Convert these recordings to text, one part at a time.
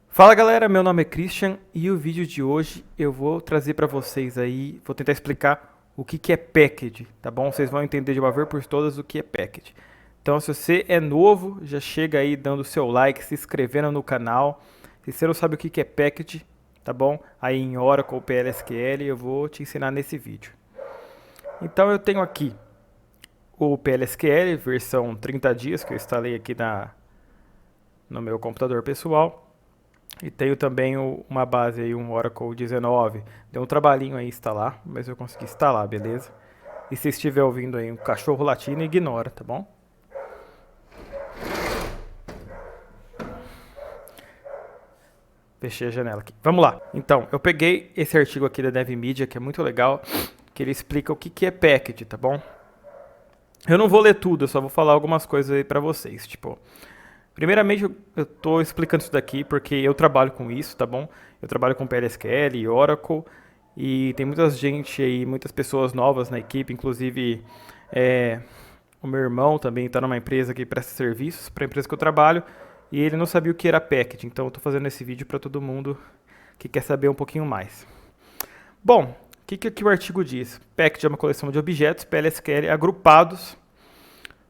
Fala galera, meu nome é Christian e o vídeo de hoje eu vou trazer para vocês aí, vou tentar explicar o que é package, tá bom? Vocês vão entender de uma vez por todas o que é package. Então se você é novo, já chega aí dando seu like, se inscrevendo no canal. Se você não sabe o que é package, tá bom? Aí em Oracle, PLSQL eu vou te ensinar nesse vídeo. Então eu tenho aqui o PLSQL versão 30 dias que eu instalei aqui no meu computador pessoal. E tenho também uma base aí, um Oracle 19. Deu um trabalhinho aí instalar, mas eu consegui instalar, beleza? E se estiver ouvindo aí um cachorro latindo, ignora, tá bom? Fechei a janela aqui. Vamos lá. Então, eu peguei esse artigo aqui da DevMedia, que é muito legal, que ele explica o que é package, tá bom? Eu não vou ler tudo, eu só vou falar algumas coisas aí pra vocês, tipo... Primeiramente, eu estou explicando isso daqui porque eu trabalho com isso, tá bom? Eu trabalho com PLSQL e Oracle e tem muita gente aí, muitas pessoas novas na equipe, inclusive o meu irmão também está numa empresa que presta serviços para a empresa que eu trabalho e ele não sabia o que era package, então eu estou fazendo esse vídeo para todo mundo que quer saber um pouquinho mais. Bom, o que o artigo diz? Package é uma coleção de objetos PLSQL agrupados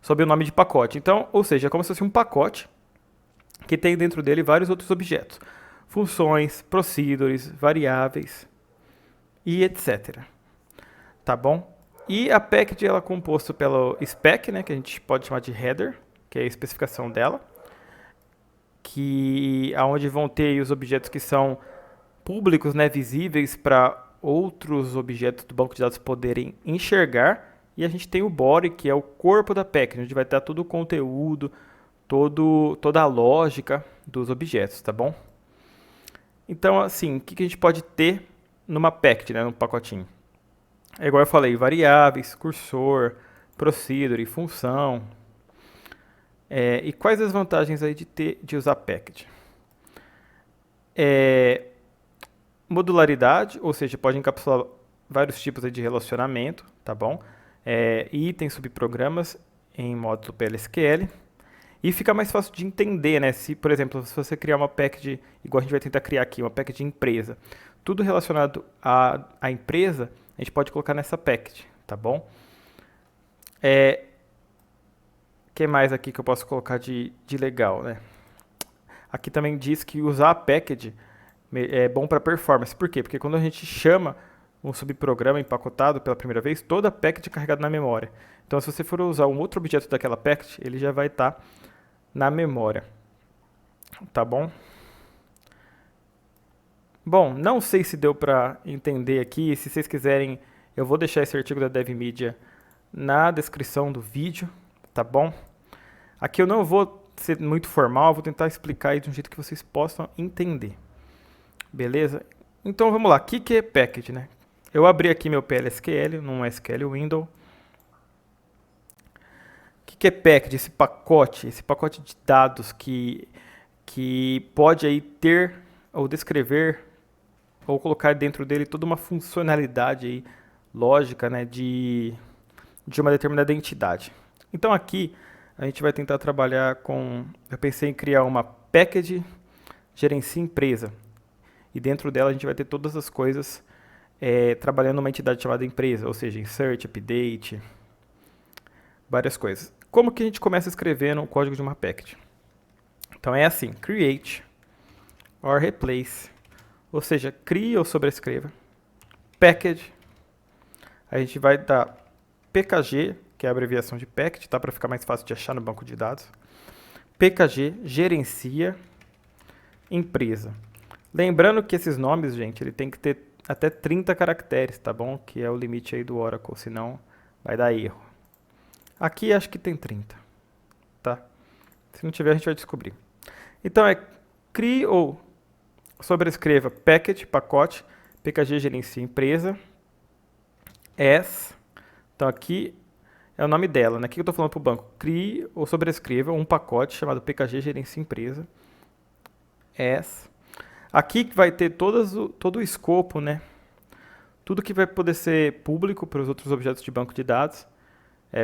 sob o nome de pacote. Então, ou seja, é como se fosse um pacote que tem dentro dele vários outros objetos, funções, procedures, variáveis e etc. Tá bom? E a package ela é composta pelo spec, né, que a gente pode chamar de header, que é a especificação dela, que aonde vão ter os objetos que são públicos, né, visíveis para outros objetos do banco de dados poderem enxergar. E a gente tem o body, que é o corpo da package, onde vai estar todo o conteúdo, toda a lógica dos objetos, tá bom? Então, assim, o que a gente pode ter numa package, né, num pacotinho? É igual eu falei, variáveis, cursor, procedure, função. E quais as vantagens aí de usar package? Modularidade, ou seja, pode encapsular vários tipos aí de relacionamento, tá bom? Itens, subprogramas em módulo PLSQL. E fica mais fácil de entender, né? Se, por exemplo, se você criar uma package, igual a gente vai tentar criar aqui, uma package de empresa, tudo relacionado à empresa, a gente pode colocar nessa package, tá bom? Que mais aqui que eu posso colocar de legal, né? Aqui também diz que usar a package é bom para performance. Por quê? Porque quando a gente chama um subprograma empacotado pela primeira vez, toda a package é carregada na memória. Então, se você for usar um outro objeto daquela package, ele já vai estar na memória. Tá bom? Bom, não sei se deu para entender aqui. Se vocês quiserem, eu vou deixar esse artigo da DevMedia na descrição do vídeo, tá bom? Aqui eu não vou ser muito formal, vou tentar explicar aí de um jeito que vocês possam entender. Beleza? Então vamos lá, o que é package, né? Eu abri aqui meu PLSQL num SQL Window. O que é package? Esse pacote de dados que pode aí ter ou descrever ou colocar dentro dele toda uma funcionalidade aí, lógica, né, de uma determinada entidade. Então aqui a gente vai tentar trabalhar com... Eu pensei em criar uma package gerencia empresa. E dentro dela a gente vai ter todas as coisas trabalhando numa entidade chamada empresa, ou seja, insert, update, várias coisas. Como que a gente começa escrevendo o código de uma package? Então é assim, create or replace, ou seja, crie ou sobrescreva, package, a gente vai dar pkg, que é a abreviação de package, tá, para ficar mais fácil de achar no banco de dados, pkg gerencia empresa. Lembrando que esses nomes, gente, ele tem que ter até 30 caracteres, tá bom? Que é o limite aí do Oracle, senão vai dar erro. Aqui acho que tem 30, tá? Se não tiver, a gente vai descobrir. Então crie ou sobrescreva package, pacote, pkg gerencia empresa, as, então aqui é o nome dela, né? O que eu estou falando para o banco? Crie ou sobrescreva um pacote chamado pkg gerencia empresa, as. Aqui vai ter todo o escopo, né? Tudo que vai poder ser público para os outros objetos de banco de dados,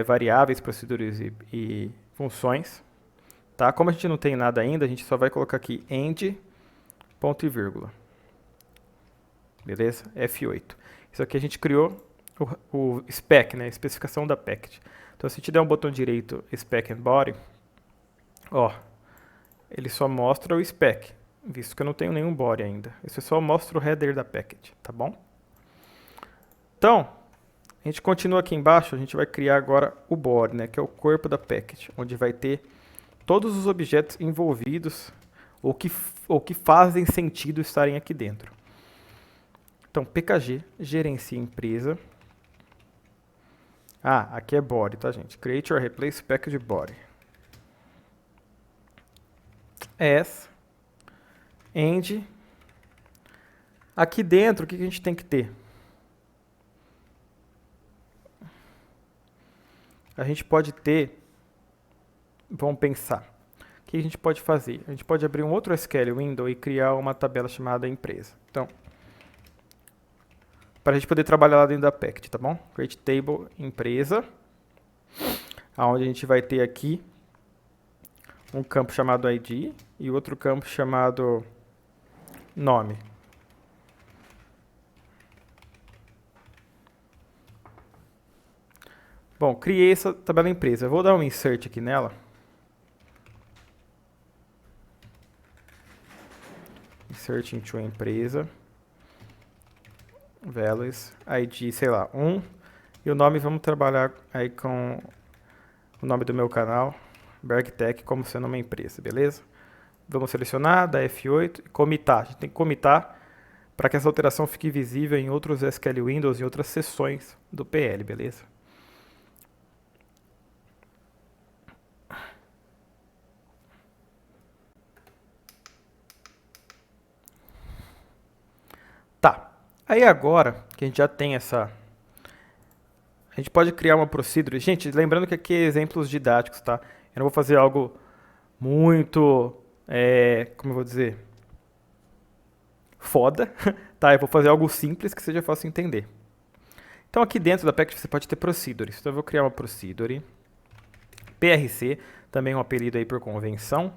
variáveis, procedures e funções, Tá? Como a gente não tem nada ainda, a gente só vai colocar aqui end, ponto e vírgula. Beleza? F8. Isso aqui a gente criou o spec, né? A especificação da package. Então, se a gente der um botão direito, spec and body, ó, ele só mostra o spec, visto que eu não tenho nenhum body ainda. Isso só mostra o header da package, tá bom? Então, a gente continua aqui embaixo, a gente vai criar agora o body, né? Que é o corpo da package, onde vai ter todos os objetos envolvidos ou que fazem sentido estarem aqui dentro. Então, PKG, gerencia empresa. Ah, aqui é body, tá, gente? Create or replace package body. As, end. Aqui dentro, o que a gente tem que ter? A gente pode ter, vamos pensar, o que a gente pode fazer? A gente pode abrir um outro SQL window e criar uma tabela chamada empresa. Então, para a gente poder trabalhar lá dentro da package, tá bom? Create table empresa, onde a gente vai ter aqui um campo chamado ID e outro campo chamado nome. Bom, criei essa tabela empresa. Eu vou dar um insert aqui nela. Insert into a empresa. Values, ID, sei lá, 1. E o nome, vamos trabalhar aí com o nome do meu canal, BergTech, como sendo uma empresa, beleza? Vamos selecionar, dar F8 e comitar. A gente tem que comitar para que essa alteração fique visível em outros SQL Windows e outras seções do PL, beleza? Tá. Aí agora que a gente já tem essa... A gente pode criar uma procedure. Gente, lembrando que aqui é exemplos didáticos, tá? Eu não vou fazer algo muito... como eu vou dizer? Foda, tá? Eu vou fazer algo simples que seja fácil entender. Então aqui dentro da package você pode ter procedures. Então eu vou criar uma procedure. PRC, também um apelido aí por convenção.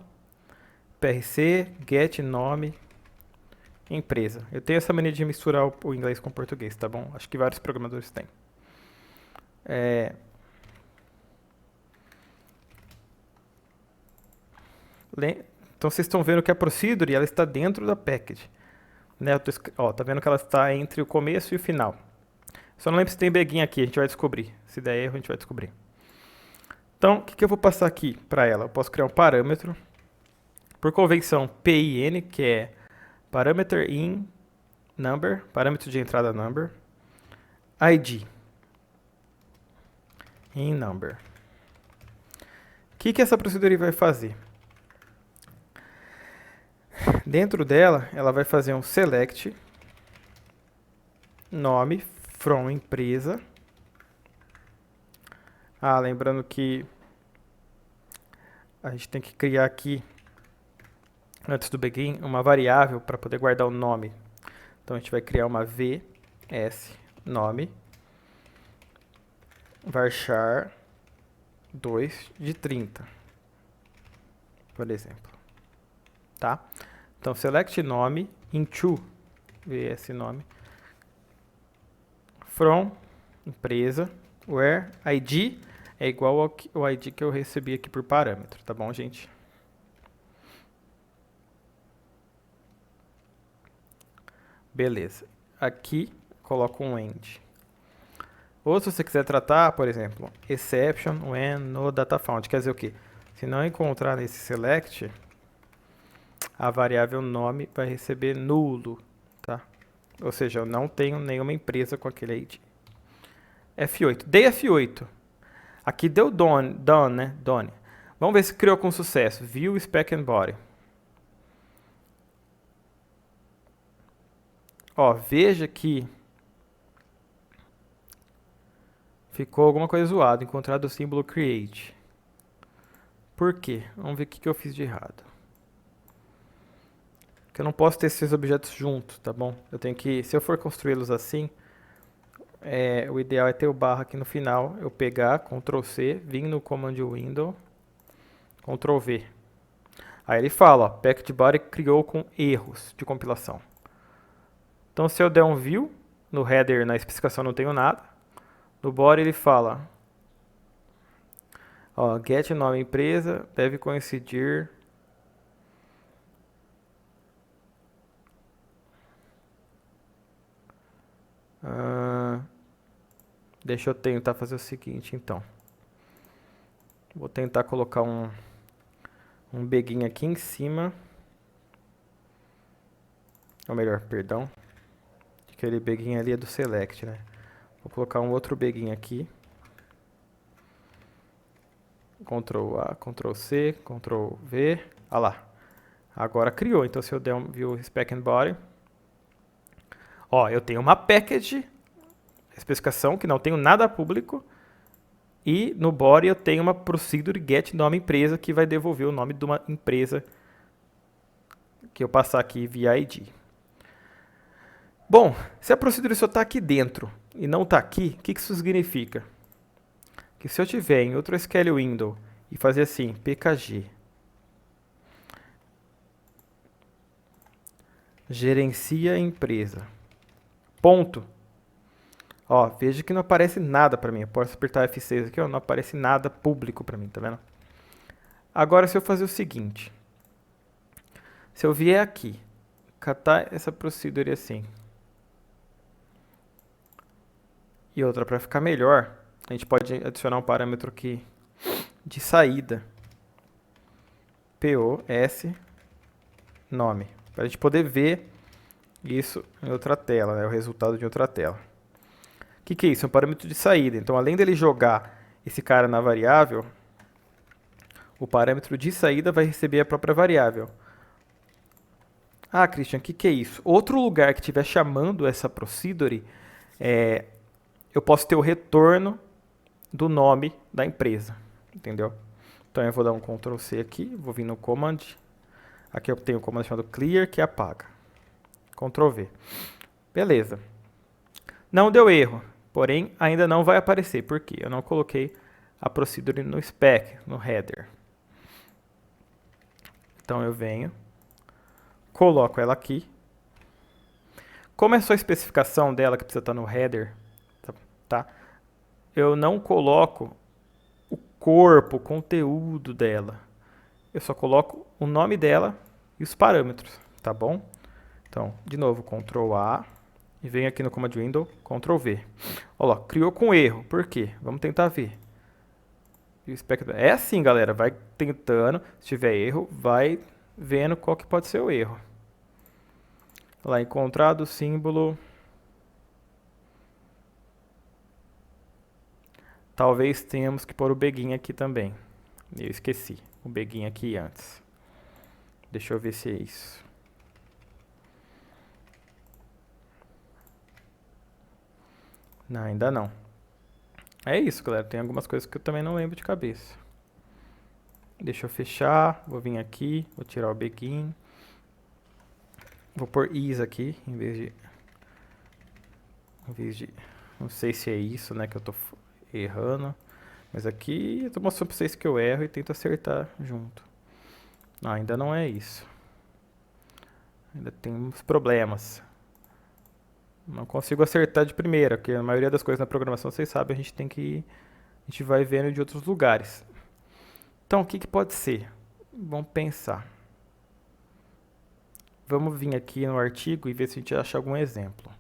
PRC, get, nome, empresa. Eu tenho essa mania de misturar o inglês com o português, tá bom? Acho que vários programadores têm. Então vocês estão vendo que a procedure ela está dentro da package. Né? Tá vendo que ela está entre o começo e o final. Só não lembro se tem beguinha aqui, a gente vai descobrir. Se der erro, a gente vai descobrir. Então, o que eu vou passar aqui para ela? Eu posso criar um parâmetro. Por convenção, PIN, que é parameter in number, parâmetro de entrada number. ID, in number. O que essa procedure vai fazer? Dentro dela, ela vai fazer um select nome from empresa. Lembrando que a gente tem que criar aqui, antes do begin, uma variável para poder guardar o nome. Então a gente vai criar uma vs nome varchar 2 de 30, por exemplo. Tá? Então select nome into vs nome from empresa where id é igual ao id que eu recebi aqui por parâmetro, tá bom, gente? Beleza. Aqui coloco um end. Ou se você quiser tratar, por exemplo, exception when no data found, quer dizer o quê? Se não encontrar nesse select, a variável nome vai receber nulo, tá? Ou seja, eu não tenho nenhuma empresa com aquele ID. F8. Dei F8. Aqui deu done, né? Done. Vamos ver se criou com sucesso. View, spec and body. Ó, veja que ficou alguma coisa zoada. Encontrado o símbolo create. Por quê? Vamos ver o que eu fiz de errado. Que eu não posso ter esses objetos juntos, tá bom? Eu tenho que, se eu for construí-los assim, o ideal é ter o barra aqui no final, eu pegar, Ctrl C, vir no Command Window, Ctrl V. Aí ele fala, ó, package body criou com erros de compilação. Então se eu der um view, no header, na especificação não tenho nada. No body ele fala, ó, get nome empresa deve coincidir deixa eu tentar fazer o seguinte, então. Vou tentar colocar um beguinho aqui em cima. Ou melhor, perdão. Aquele beguinho ali é do select, né? Vou colocar um outro beguinho aqui. Ctrl A, Ctrl C, Ctrl V. Ah lá. Agora criou. Então se eu der um view spec and body. Ó, eu tenho uma package, especificação que não tenho nada público. E no body eu tenho uma procedure get nome empresa que vai devolver o nome de uma empresa que eu passar aqui via ID. Bom, se a procedure só está aqui dentro e não está aqui, o que isso significa? Que se eu tiver em outro SQL window e fazer assim, pkg, gerencia a empresa, ponto. Ó, veja que não aparece nada para mim. Eu posso apertar F6 aqui, ó, não aparece nada público para mim, tá vendo? Agora se eu fazer o seguinte, se eu vier aqui, catar essa procedure assim, e outra para ficar melhor, a gente pode adicionar um parâmetro aqui de saída, POS nome, para a gente poder ver isso em outra tela, né, o resultado de outra tela. O que é isso? É um parâmetro de saída. Então, além dele jogar esse cara na variável, o parâmetro de saída vai receber a própria variável. Ah, Christian, o que é isso? Outro lugar que estiver chamando essa procedure, eu posso ter o retorno do nome da empresa, entendeu? Então eu vou dar um Ctrl C aqui, vou vir no command. Aqui eu tenho um command chamado clear que apaga. Ctrl V. Beleza. Não deu erro, porém ainda não vai aparecer. Por quê? Eu não coloquei a procedure no spec, no header. Então eu venho, coloco ela aqui. Como é só a especificação dela que precisa estar no header, tá? Eu não coloco o corpo, o conteúdo dela. Eu só coloco o nome dela e os parâmetros, tá bom? Então, de novo, Ctrl A e venho aqui no Command Window, Ctrl V. Olha lá, criou com erro. Por quê? Vamos tentar ver. É assim, galera, vai tentando. Se tiver erro, vai vendo qual que pode ser o erro. Lá, encontrado o símbolo. Talvez tenhamos que pôr o beguinho aqui também. Eu esqueci o beguinho aqui antes. Deixa eu ver se é isso. Não, ainda não. É isso, galera. Tem algumas coisas que eu também não lembro de cabeça. Deixa eu fechar. Vou vir aqui. Vou tirar o beguinho. Vou pôr is aqui, em vez de... Não sei se é isso, né, que eu tô errando. Mas aqui eu tô mostrando pra vocês que eu erro e tento acertar junto. Não, ainda não é isso. Ainda tem uns problemas. Não consigo acertar de primeira, porque a maioria das coisas na programação, vocês sabem, a gente vai vendo de outros lugares. Então, o que pode ser? Vamos pensar. Vamos vir aqui no artigo e ver se a gente acha algum exemplo.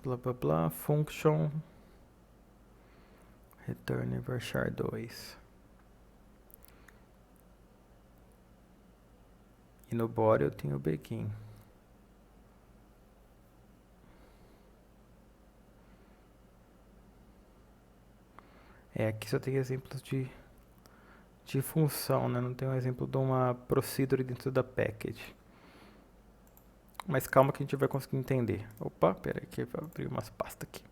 Blá blá blá, function return varchar 2. E no body eu tenho o begin. Aqui só tem exemplos de função, né? Não tem um exemplo de uma procedure dentro da package. Mas calma que a gente vai conseguir entender. Opa, pera aí que eu vou abrir umas pastas aqui.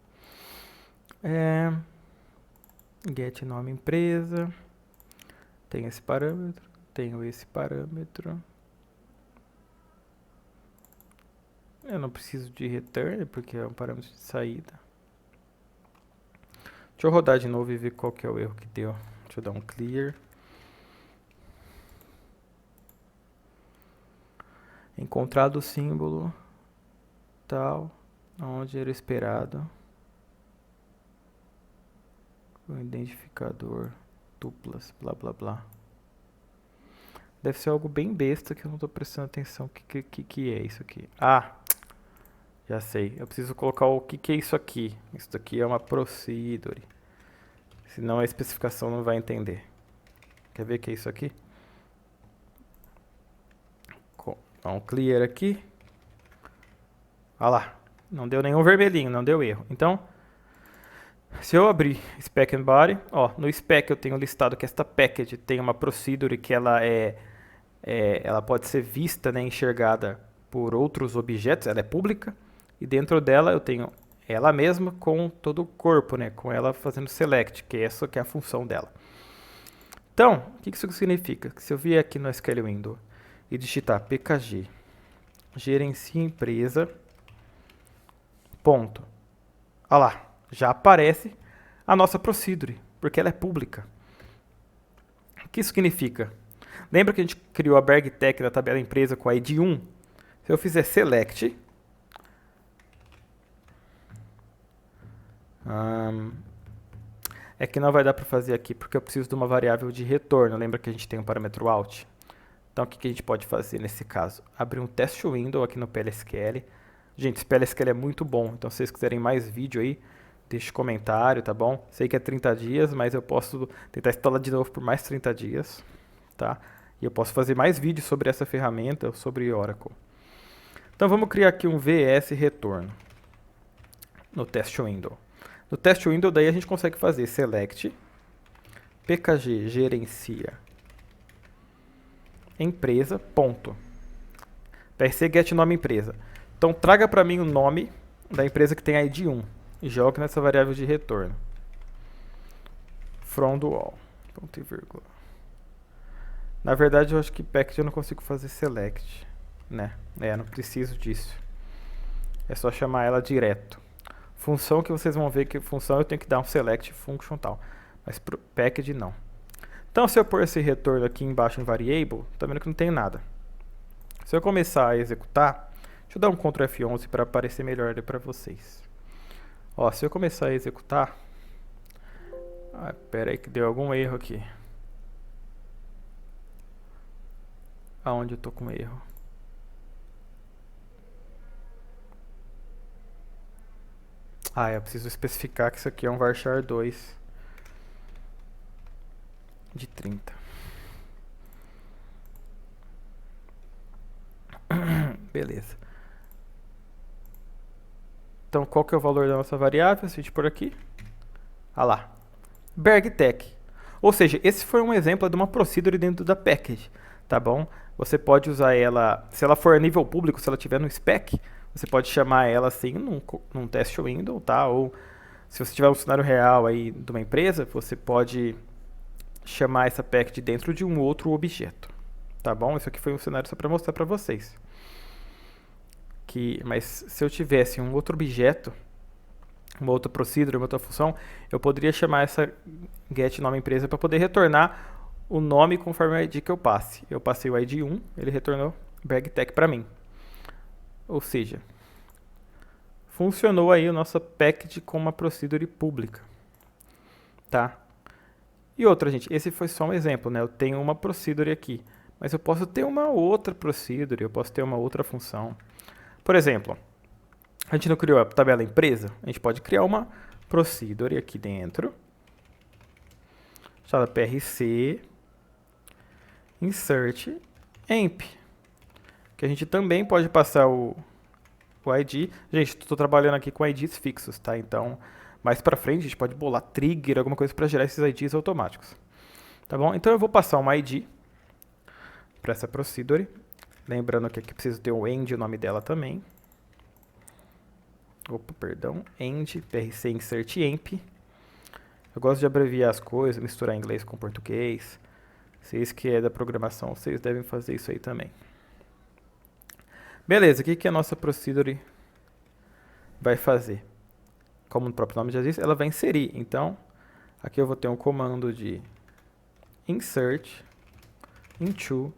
Get nome empresa. Tem esse parâmetro. Tenho esse parâmetro. Eu não preciso de return, porque é um parâmetro de saída. Deixa eu rodar de novo e ver qual que é o erro que deu. Deixa eu dar um clear. Encontrado o símbolo tal, onde era esperado. O identificador, duplas, blá blá blá. Deve ser algo bem besta que eu não estou prestando atenção. O que é isso aqui? Ah, já sei. Eu preciso colocar o que é isso aqui. Isso daqui é uma procedure. Senão a especificação não vai entender. Quer ver o que é isso aqui? Dá um clear aqui. Olha lá. Não deu nenhum vermelhinho, não deu erro. Então, se eu abrir spec and body, ó, no spec eu tenho listado que esta package tem uma procedure que ela pode ser vista, né, enxergada por outros objetos, ela é pública, e dentro dela eu tenho ela mesma com todo o corpo, né, com ela fazendo select, que essa que é a função dela. Então, o que isso significa? Que se eu vier aqui no SQL Window e digitar pkg gerencia empresa, ponto. Olha lá, já aparece a nossa procedure, porque ela é pública. O que isso significa? Lembra que a gente criou a BergTech da tabela empresa com a ID 1? Se eu fizer select, é que não vai dar para fazer aqui porque eu preciso de uma variável de retorno. Lembra que a gente tem um parâmetro out? Então o que a gente pode fazer nesse caso? Abrir um test window aqui no PLSQL. Gente, esse PLSQL é muito bom, então se vocês quiserem mais vídeo aí, deixe comentário, tá bom? Sei que é 30 dias, mas eu posso tentar instalar de novo por mais 30 dias, tá? E eu posso fazer mais vídeos sobre essa ferramenta, sobre Oracle. Então vamos criar aqui um VS retorno no test window. No test window daí a gente consegue fazer select pkg gerencia empresa, ponto. Vai ser get nome empresa. Então traga para mim o nome da empresa que tem ID 1 e jogue nessa variável de retorno. From do all. Ponto e vírgula. Na verdade eu acho que package eu não consigo fazer select, né? Não preciso disso. É só chamar ela direto. Função que vocês vão ver que função eu tenho que dar um select function tal. Mas pro package não. Então se eu pôr esse retorno aqui embaixo em variable, tá vendo que não tem nada. Se eu começar a executar, deixa eu dar um Ctrl F11 para aparecer melhor ali para vocês. Ó, se eu começar a executar, pera aí que deu algum erro aqui. Aonde eu tô com erro? Eu preciso especificar que isso aqui é um varchar 2 de 30. Beleza. Então, qual que é o valor da nossa variável? Se a gente por aqui. Lá. BergTech. Ou seja, esse foi um exemplo de uma procedure dentro da package, tá bom? Você pode usar ela, se ela for a nível público, se ela tiver no spec, você pode chamar ela assim num test window, tá? Ou se você tiver um cenário real aí de uma empresa, você pode chamar essa package dentro de um outro objeto, tá bom? Isso aqui foi um cenário só para mostrar para vocês. Mas se eu tivesse um outro objeto, uma outra procedure, uma outra função, eu poderia chamar essa get nome empresa para poder retornar o nome conforme o ID que eu passe. Eu passei o ID 1, ele retornou BergTech para mim. Ou seja, funcionou aí a nossa package com uma procedure pública, tá? E outra, gente, esse foi só um exemplo, né? Eu tenho uma procedure aqui, mas eu posso ter uma outra procedure, eu posso ter uma outra função. Por exemplo, a gente não criou a tabela empresa? A gente pode criar uma procedure aqui dentro, chamada prc insert emp, que a gente também pode passar o ID. Gente, estou trabalhando aqui com IDs fixos, tá? Então, mais para frente a gente pode bolar trigger, alguma coisa para gerar esses IDs automáticos, tá bom? Então eu vou passar uma ID para essa procedure, lembrando que aqui preciso ter o end, o nome dela também. End, prc insert emp. Eu gosto de abreviar as coisas, misturar inglês com português. Vocês que é da programação, vocês devem fazer isso aí também. Beleza, o que a nossa procedure vai fazer? Como o próprio nome já diz, ela vai inserir. Então, Aqui eu vou ter um comando de insert into.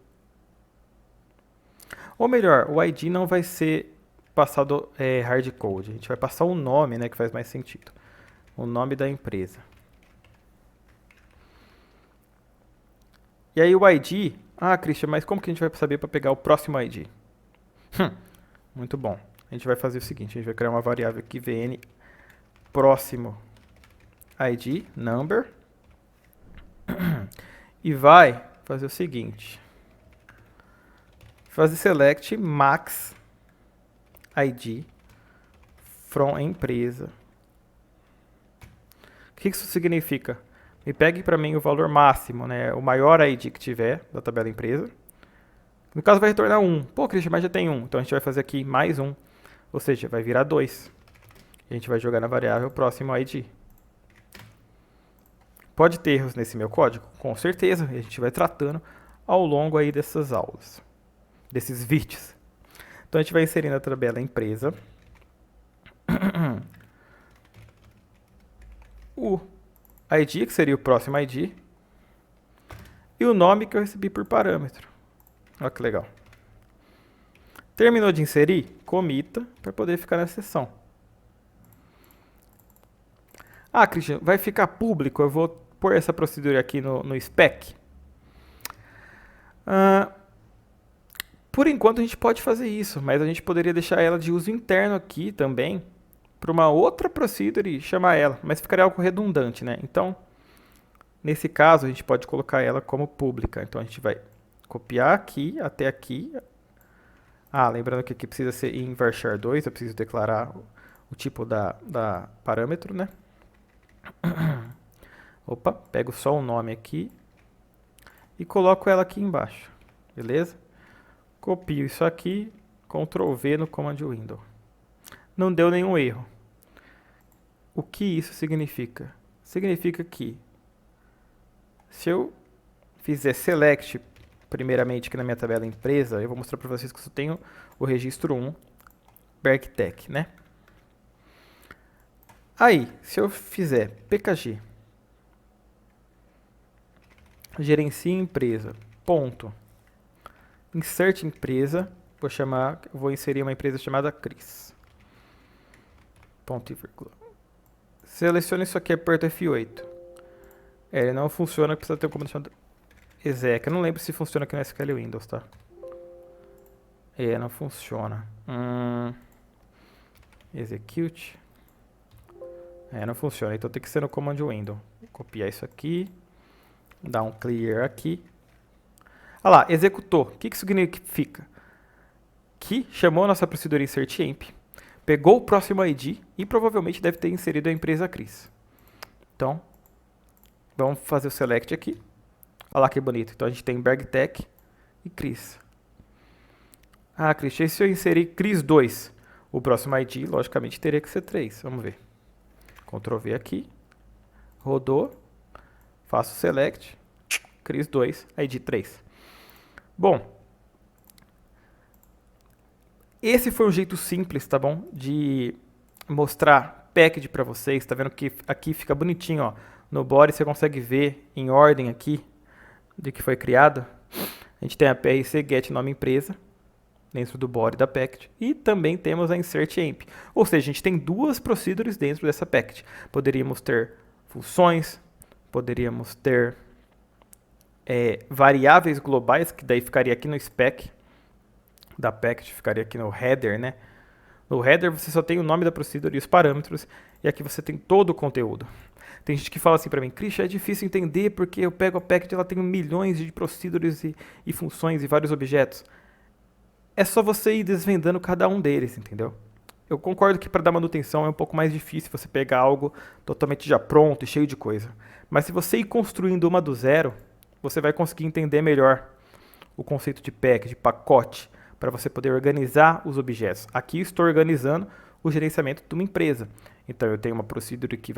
Ou melhor, o ID não vai ser passado hardcode. A gente vai passar o nome, né, que faz mais sentido. O nome da empresa. E aí o ID... Ah, Christian, mas como que a gente vai saber para pegar o próximo ID? Muito bom. A gente vai fazer o seguinte, a gente vai criar uma variável aqui, vn próximo ID, number, e vai fazer o seguinte, fazer select max ID from empresa. O que isso significa? Me pegue para mim o valor máximo, né, o maior ID que tiver da tabela empresa. No caso vai retornar 1. Pô, Christian, mas já tem 1. Então a gente vai fazer aqui mais 1. Ou seja, vai virar 2. E a gente vai jogar na variável próximo ID. Pode ter erros nesse meu código? Com certeza. E a gente vai tratando ao longo aí dessas aulas. Desses vídeos. Então a gente vai inserir na tabela empresa. O ID, que seria o próximo ID. E o nome que eu recebi por parâmetro. Olha que legal. Terminou de inserir? Comita para poder ficar na seção. Ah, Christian, vai ficar público? Eu vou pôr essa procedura aqui no spec. Por enquanto a gente pode fazer isso, mas a gente poderia deixar ela de uso interno aqui também para uma outra procedure e chamar ela, mas ficaria algo redundante, né? Então, nesse caso, a gente pode colocar ela como pública. Então a gente vai copiar aqui até aqui. Ah, lembrando que aqui precisa ser em varchar 2, eu preciso declarar o tipo da parâmetro, né? Opa, pego só o nome aqui e coloco ela aqui embaixo, beleza? Copio isso aqui, Ctrl V no Command Window. Não deu nenhum erro. O que isso significa? Significa que se eu fizer select primeiramente aqui na minha tabela empresa, eu vou mostrar para vocês que eu só tenho o registro 1, BergTech, né? Aí, se eu fizer pkg gerencie empresa, ponto, insert empresa, vou inserir uma empresa chamada Cris. Ponto e vírgula. Selecione isso aqui e aperto F8. Ele não funciona, precisa ter um comando chamado exec. Eu não lembro se funciona aqui no SQL Windows, tá? Não funciona. Execute. Não funciona, então tem que ser no Command Window. Vou copiar isso aqui. Dar um clear aqui. Olha lá, executou. O que isso significa? Que chamou a nossa procedura insertEmp, pegou o próximo ID e provavelmente deve ter inserido a empresa Cris. Então, vamos fazer o select aqui. Olha lá que bonito. Então a gente tem BergTech e Cris. Ah, Cris, e se eu inserir Cris 2? O próximo ID, logicamente, teria que ser 3. Vamos ver. Ctrl V aqui. Rodou. Faço select. Cris 2, ID 3. Bom, esse foi um jeito simples, tá bom? De mostrar package para vocês. Tá vendo que aqui fica bonitinho, ó. No body você consegue ver em ordem aqui de que foi criado. A gente tem a prc get nome empresa dentro do body da package e também temos a insertEmp. Ou seja, a gente tem duas procedures dentro dessa package. Poderíamos ter funções, poderíamos ter variáveis globais, que daí ficaria aqui no spec da package, ficaria aqui no header, né? No header você só tem o nome da procedure e os parâmetros, e aqui você tem todo o conteúdo. Tem gente que fala assim para mim, Christian, é difícil entender porque eu pego a package, ela tem milhões de procedures e funções e vários objetos. É só você ir desvendando cada um deles, entendeu? Eu concordo que para dar manutenção é um pouco mais difícil você pegar algo totalmente já pronto e cheio de coisa. Mas se você ir construindo uma do zero, você vai conseguir entender melhor o conceito de package, de pacote, para você poder organizar os objetos. Aqui eu estou organizando o gerenciamento de uma empresa. Então eu tenho uma procedure que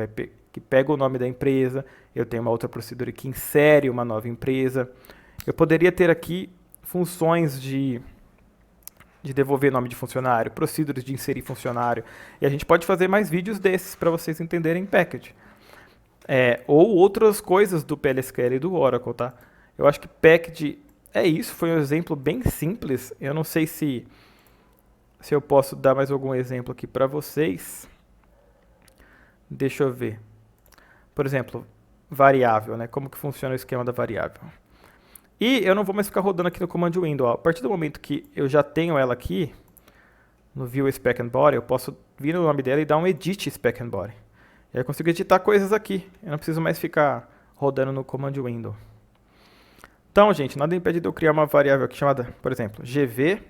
pega o nome da empresa, eu tenho uma outra procedure que insere uma nova empresa. Eu poderia ter aqui funções de devolver nome de funcionário, procedures de inserir funcionário. E a gente pode fazer mais vídeos desses para vocês entenderem package. Ou outras coisas do PLSQL e do Oracle, tá? Eu acho que package é isso, foi um exemplo bem simples. Eu não sei se eu posso dar mais algum exemplo aqui para vocês. Deixa eu ver. Por exemplo, variável, né? Como que funciona o esquema da variável. E eu não vou mais ficar rodando aqui no Command Window. Ó. A partir do momento que eu já tenho ela aqui, no View Spec and Body, eu posso vir no nome dela e dar um Edit Spec and Body. E aí eu consigo editar coisas aqui. Eu não preciso mais ficar rodando no Command Window. Então, gente, nada impede de eu criar uma variável aqui chamada, por exemplo, GV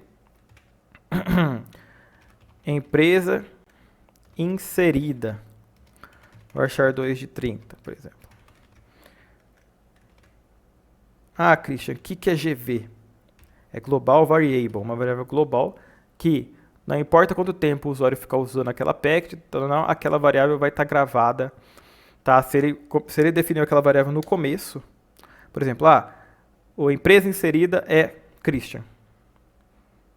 empresa inserida. Varchar 2 de 30, por exemplo. Ah, Christian, o que é GV? É Global Variable, uma variável global que não importa quanto tempo o usuário ficar usando aquela package, aquela variável vai estar gravada. Tá? Se ele definiu aquela variável no começo, por exemplo, a empresa inserida é Christian.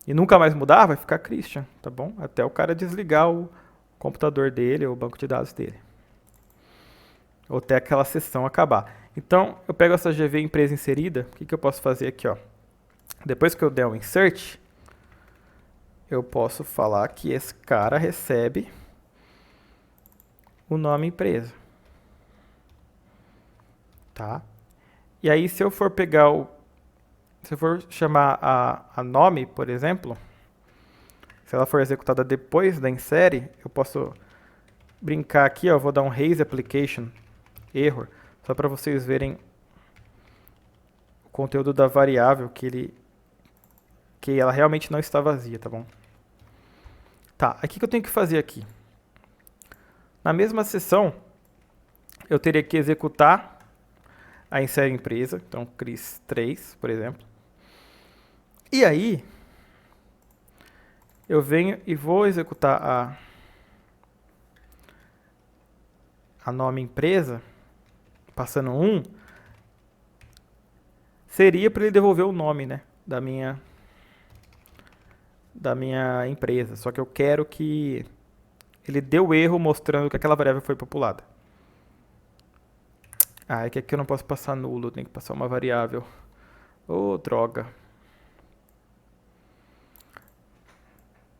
E nunca mais mudar, vai ficar Christian, tá bom? Até o cara desligar o computador dele ou o banco de dados dele. Ou até aquela sessão acabar. Então, eu pego essa GV empresa inserida, o que eu posso fazer aqui? Ó? Depois que eu der um insert, eu posso falar que esse cara recebe o nome empresa. Tá? E aí, se eu for pegar se eu for chamar a nome, por exemplo, se ela for executada depois da insere, eu posso brincar aqui, ó, vou dar um raise application error, só para vocês verem o conteúdo da variável que ela realmente não está vazia, tá bom? Tá, aí o que eu tenho que fazer aqui? Na mesma sessão, eu teria que executar a insere empresa, então cris 3, por exemplo. E aí, eu venho e vou executar a nome empresa, passando 1, seria para ele devolver o nome, né, da minha empresa. Só que eu quero que ele dê o erro mostrando que aquela variável foi populada. Ah, é que aqui eu não posso passar nulo, eu tenho que passar uma variável. Ô, droga.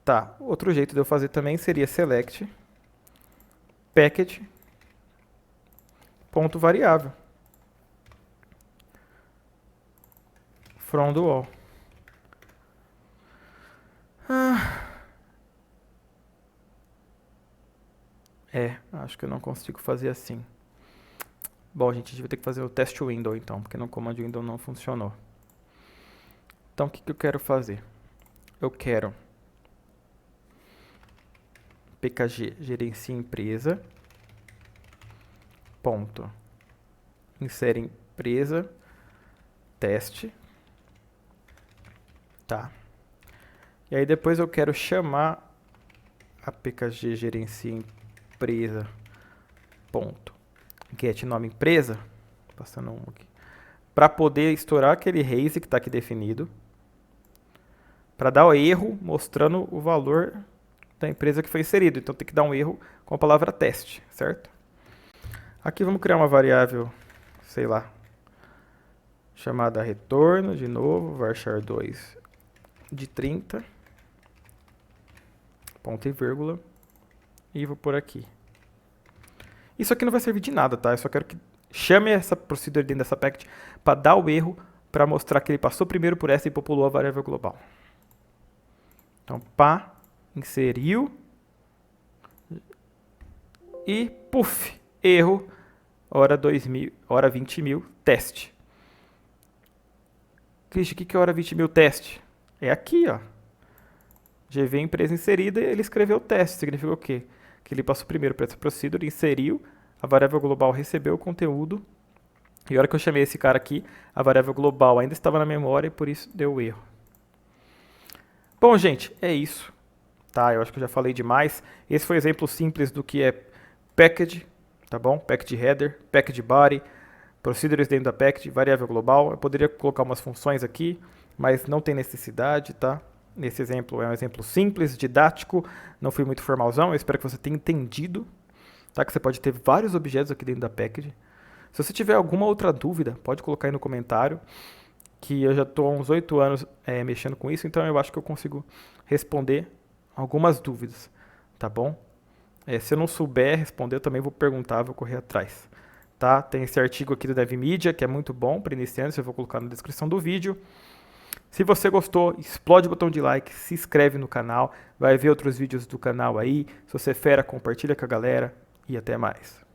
Tá, outro jeito de eu fazer também seria select package ponto variável from do all. Acho que eu não consigo fazer assim. Bom, gente, a gente vai ter que fazer o test window então, porque no command window não funcionou. Então, o que eu quero fazer? Eu quero pkg gerencia empresa, ponto, insere empresa, teste, tá? E aí depois eu quero chamar a pkg gerencia empresa, ponto, get nome empresa, passando um aqui, para poder estourar aquele raise que está aqui definido, para dar o erro mostrando o valor da empresa que foi inserido. Então tem que dar um erro com a palavra teste, certo? Aqui vamos criar uma variável, sei lá, chamada retorno, de novo, varchar 2 de 30, ponto e vírgula, e vou por aqui. Isso aqui não vai servir de nada, tá? Eu só quero que chame essa procedure dentro dessa package para dar o erro, para mostrar que ele passou primeiro por essa e populou a variável global. Então, pá, inseriu e, puf, erro, hora 20.000, teste. Christian, o que é hora 20.000 teste? É aqui, ó. GV empresa inserida, ele escreveu teste. Significa o quê? Que ele passou primeiro para essa procedure, inseriu, a variável global recebeu o conteúdo, e a hora que eu chamei esse cara aqui, a variável global ainda estava na memória e por isso deu erro. Bom, gente, é isso. Tá, eu acho que eu já falei demais. Esse foi um exemplo simples do que é package, tá bom? Package header, package body, procedures dentro da package, variável global. Eu poderia colocar umas funções aqui, mas não tem necessidade, tá? Nesse exemplo é um exemplo simples, didático, não fui muito formalzão, eu espero que você tenha entendido. tá? Que você pode ter vários objetos aqui dentro da package. Se você tiver alguma outra dúvida, pode colocar aí no comentário, que eu já estou há uns 8 anos mexendo com isso, então eu acho que eu consigo responder algumas dúvidas, tá bom? Se eu não souber responder, eu também vou perguntar, vou correr atrás. Tá? Tem esse artigo aqui do DevMedia, que é muito bom para iniciantes, eu vou colocar na descrição do vídeo. Se você gostou, explode o botão de like, se inscreve no canal, vai ver outros vídeos do canal aí. Se você é fera, compartilha com a galera e até mais.